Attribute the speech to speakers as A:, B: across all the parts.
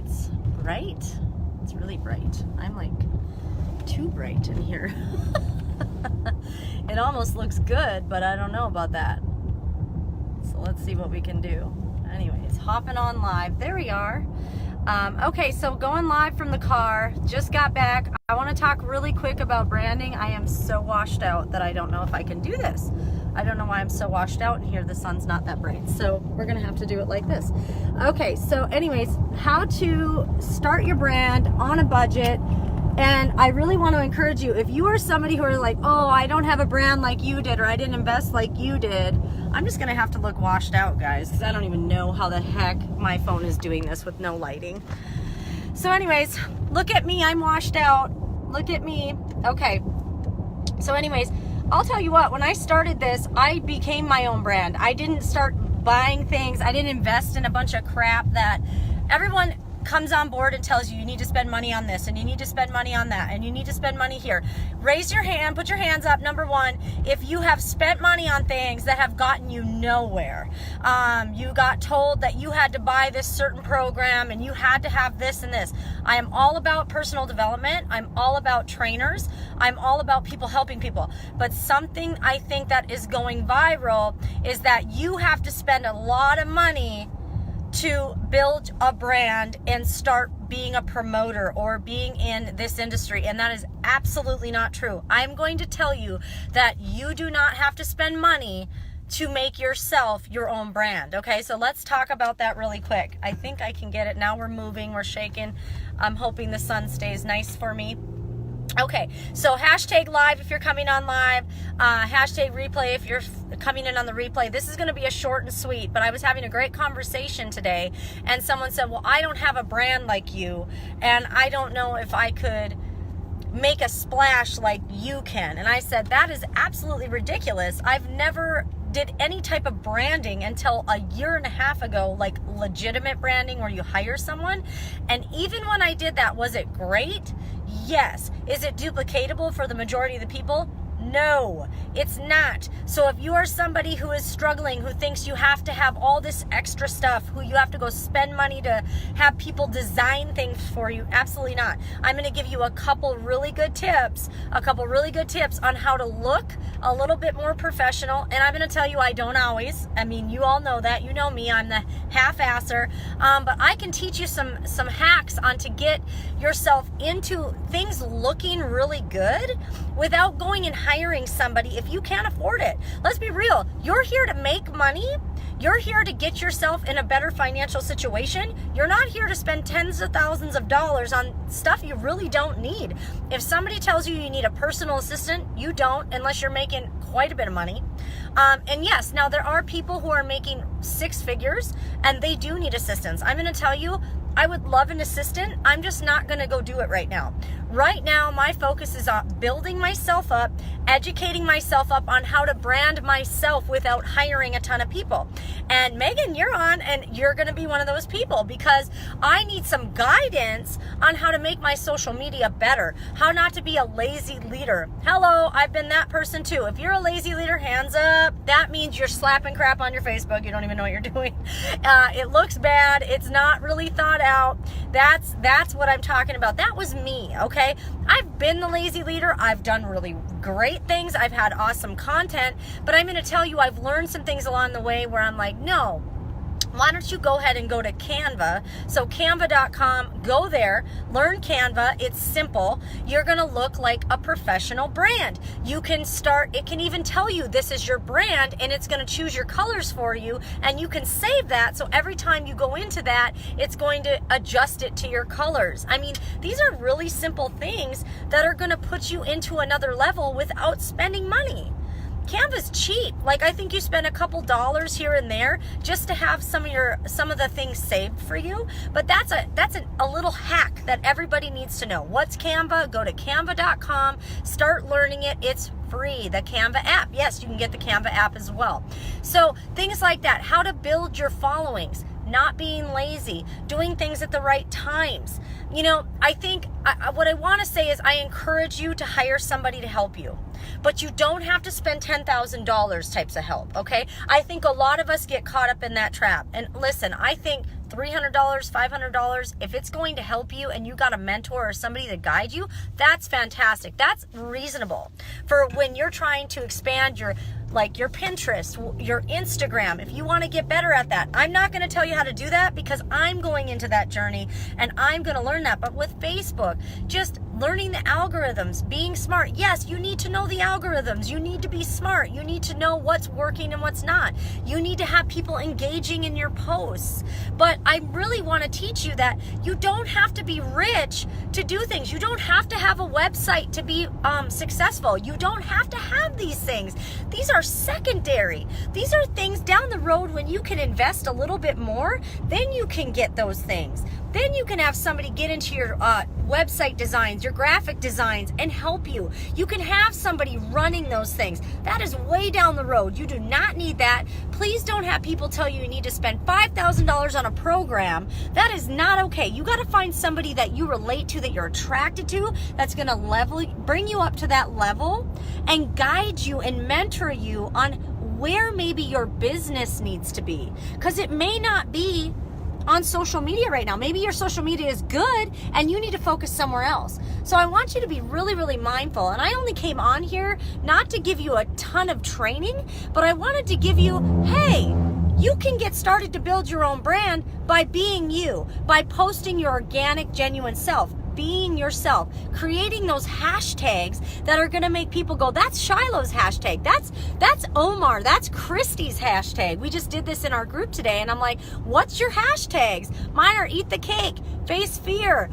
A: it's bright. It's really bright. I'm like too bright in here. It almost looks good, but I don't know about that. So let's see what we can do. Anyways, hopping on live. There we are. Okay, so going live from the car. Just got back. I want to talk really quick about branding. I am so washed out that I don't know if I can do this. I don't know why I'm so washed out, and here the sun's not that bright. So we're going to have to do it like this. Okay, so anyways, how to start your brand on a budget. And I really want to encourage you, if you are somebody who are like, oh, I don't have a brand like you did, or I didn't invest like you did, I'm just going to have to look washed out, guys, because I don't even know how the heck my phone is doing this with no lighting. So anyways, look at me. I'm washed out. Look at me. Okay. So anyways, I'll tell you what, when I started this, I became my own brand. I didn't start buying things. I didn't invest in a bunch of crap that everyone comes on board and tells you you need to spend money on this and you need to spend money on that and you need to spend money here. Raise your hand, put your hands up, number one, if you have spent money on things that have gotten you nowhere. You got told that you had to buy this certain program and you had to have this and this. I am all about personal development. I'm all about trainers. I'm all about people helping people. But something I think that is going viral is that you have to spend a lot of money to build a brand and start being a promoter or being in this industry, and that is absolutely not true. I'm going to tell you that you do not have to spend money to make yourself your own brand. Okay, so let's talk about that really quick. I think I can get it now. We're moving, we're shaking. I'm hoping the sun stays nice for me. Okay, so hashtag live if you're coming on live, hashtag replay if you're coming in on the replay. This is going to be a short and sweet, but I was having a great conversation today, and someone said, well, I don't have a brand like you, and I don't know if I could make a splash like you can. And I said, that is absolutely ridiculous. I've never did any type of branding until a year and a half ago, like legitimate branding where you hire someone. And even when I did that, was it great? Yes. Is it duplicatable for the majority of the people? No, it's not. So if you are somebody who is struggling, who thinks you have to have all this extra stuff, who you have to go spend money to have people design things for you, absolutely not. I'm going to give you a couple really good tips on how to look a little bit more professional. And I'm going to tell you, I don't always. I mean, you all know that. You know me. I'm the half-asser. But I can teach you some hacks on to get yourself into things looking really good without going and hiring somebody if you can't afford it. Let's be real. You're here to make money. You're here to get yourself in a better financial situation. You're not here to spend tens of thousands of dollars on stuff you really don't need. If somebody tells you you need a personal assistant, you don't, unless you're making quite a bit of money. And yes, now there are people who are making six figures and they do need assistance. I'm going to tell you, I would love an assistant. I'm just not going to go do it right now. Right now, my focus is on building myself up, educating myself up on how to brand myself without hiring a ton of people. And Megan, you're on, and you're going to be one of those people because I need some guidance on how to make my social media better, how not to be a lazy leader. Hello, I've been that person too. If you're a lazy leader, hands up. That means you're slapping crap on your Facebook. You don't even know what you're doing. It looks bad. It's not really thought out. That's what I'm talking about. That was me, okay? I've been the lazy leader. I've done really great things. I've had awesome content, but I'm going to tell you, I've learned some things along the way where I'm like, no, why don't you go ahead and go to Canva? So canva.com, go there, learn Canva. It's simple. You're going to look like a professional brand. You can start, it can even tell you this is your brand, and it's going to choose your colors for you, and you can save that. So every time you go into that, it's going to adjust it to your colors. I mean, these are really simple things that are going to put you into another level without spending money. Canva's cheap. Like, I think you spend a couple dollars here and there just to have some of the things saved for you. But that's a little hack that everybody needs to know. What's Canva? Go to canva.com, start learning it. It's free. The Canva app. Yes, you can get the Canva app as well. So things like that. How to build your followings. Not being lazy, doing things at the right times. You know, I think what I want to say is I encourage you to hire somebody to help you, but you don't have to spend $10,000 types of help, okay? I think a lot of us get caught up in that trap. And listen, I think $300, $500, if it's going to help you and you got a mentor or somebody to guide you, that's fantastic. That's reasonable. For when you're trying to expand your Pinterest, your Instagram, if you want to get better at that. I'm not going to tell you how to do that because I'm going into that journey and I'm going to learn that. But with Facebook, just learning the algorithms, being smart. Yes, you need to know the algorithms. You need to be smart. You need to know what's working and what's not. You need to have people engaging in your posts. But I really want to teach you that you don't have to be rich to do things. You don't have to have a website to be successful. You don't have to have these things. These are secondary. These are things down the road when you can invest a little bit more, then you can get those things. Then you can have somebody get into your website designs, your graphic designs, and help you. You can have somebody running those things. That is way down the road. You do not need that. Please don't have people tell you need to spend $5,000 on a program. That is not okay. You got to find somebody that you relate to, that you're attracted to, that's going to bring you up to that level and guide you and mentor you on where maybe your business needs to be. Because it may not be on social media right now. Maybe your social media is good and you need to focus somewhere else. So I want you to be really, really mindful. And I only came on here not to give you a ton of training, but I wanted to give you, hey, you can get started to build your own brand by being you, by posting your organic, genuine self, being yourself, creating those hashtags that are going to make people go, that's Shiloh's hashtag. That's Omar. That's Christy's hashtag. We just did this in our group today. And I'm like, what's your hashtags? Mine are eat the cake, face fear,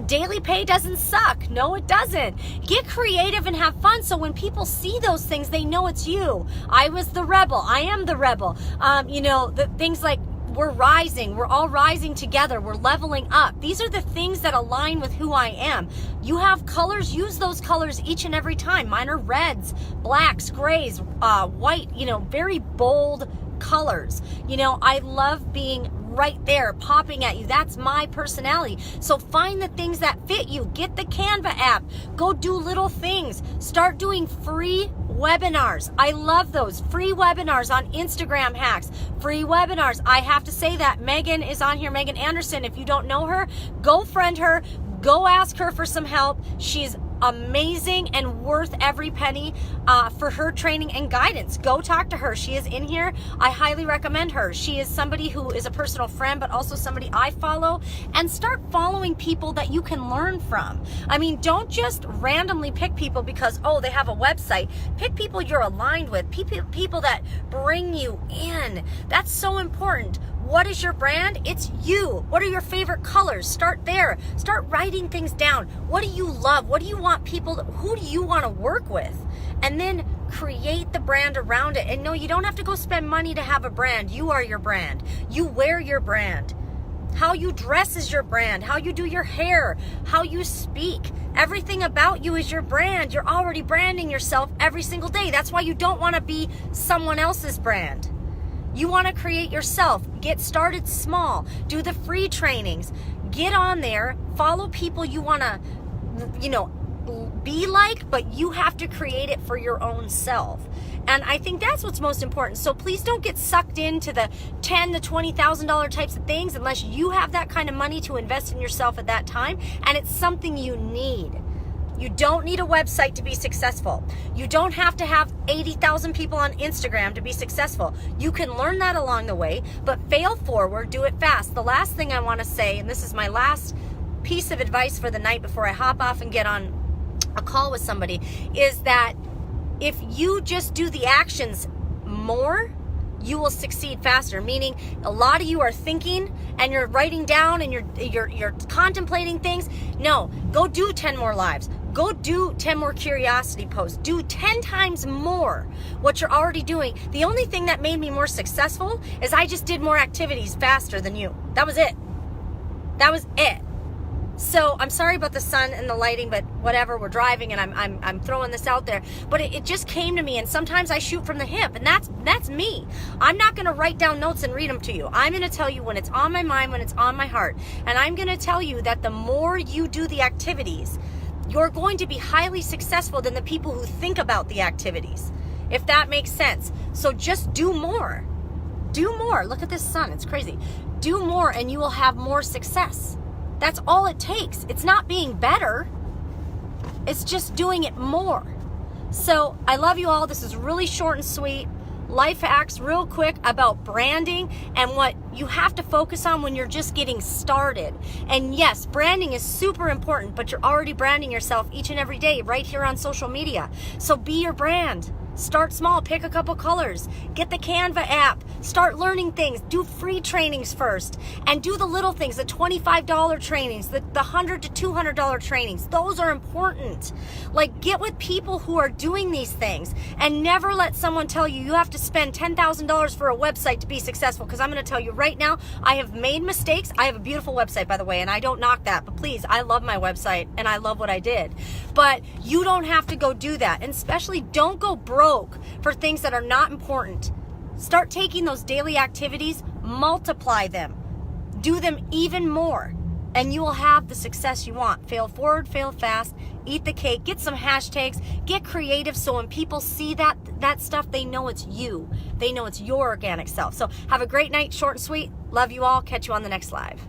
A: daily pay doesn't suck. No, it doesn't. Get creative and have fun. So when people see those things, they know it's you. I was the rebel. I am the rebel. The things like, we're rising. We're all rising together. We're leveling up. These are the things that align with who I am. You have colors. Use those colors each and every time. Mine are reds, blacks, grays, white, very bold colors. I love being right there popping at you. That's my personality. So find the things that fit you. Get the Canva app. Go do little things. Start doing free webinars. I love those free webinars on Instagram hacks, free webinars. I have to say that Megan is on here, Megan Anderson. If you don't know her, go friend her, go ask her for some help. She's amazing and worth every penny for her training and guidance. Go talk to her. She is in here. I highly recommend her. She is somebody who is a personal friend, but also somebody I follow. And start following people that you can learn from. I mean, don't just randomly pick people because, they have a website. Pick people you're aligned with. People that bring you in. That's so important. What is your brand? It's you. What are your favorite colors? Start there. Start writing things down. What do you love? What do you want who do you want to work with? And then create the brand around it. And no, you don't have to go spend money to have a brand. You are your brand. You wear your brand. How you dress is your brand. How you do your hair. How you speak. Everything about you is your brand. You're already branding yourself every single day. That's why you don't want to be someone else's brand. You want to create yourself. Get started small. Do the free trainings. Get on there. Follow people you want to, be like, but you have to create it for your own self. And I think that's what's most important. So please don't get sucked into the $10,000 to $20,000 types of things unless you have that kind of money to invest in yourself at that time. And it's something you need. You don't need a website to be successful. You don't have to have 80,000 people on Instagram to be successful. You can learn that along the way, but fail forward, do it fast. The last thing I want to say, and this is my last piece of advice for the night before I hop off and get on a call with somebody, is that if you just do the actions more, you will succeed faster. Meaning, a lot of you are thinking and you're writing down and you're contemplating things. No, go do 10 more lives. Go do 10 more curiosity posts. Do 10 times more what you're already doing. The only thing that made me more successful is I just did more activities faster than you. That was it. That was it. So I'm sorry about the sun and the lighting, but whatever, we're driving and I'm throwing this out there. But it just came to me, and sometimes I shoot from the hip, and that's me. I'm not going to write down notes and read them to you. I'm going to tell you when it's on my mind, when it's on my heart. And I'm going to tell you that the more you do the activities, you're going to be highly successful than the people who think about the activities, if that makes sense. So just do more. Do more. Look at this sun. It's crazy. Do more and you will have more success. That's all it takes. It's not being better. It's just doing it more. So I love you all. This is really short and sweet. Life hacks real quick about branding and what you have to focus on when you're just getting started. And yes, branding is super important, but you're already branding yourself each and every day right here on social media. So be your brand. Start small, pick a couple colors, get the Canva app, start learning things, do free trainings first, and do the little things, the $25 trainings, the $100 to $200 trainings. Those are important. Like, get with people who are doing these things, and never let someone tell you you have to spend $10,000 for a website to be successful, because I'm going to tell you right now, I have made mistakes. I have a beautiful website, by the way, and I don't knock that, but please, I love my website, and I love what I did. But you don't have to go do that, and especially don't go broke for things that are not important. Start taking those daily activities, multiply them, do them even more, and you will have the success you want. Fail forward, fail fast, eat the cake, get some hashtags, get creative, so when people see that stuff, they know it's you. They know it's your organic self. So have a great night, short and sweet. Love you all. Catch you on the next live.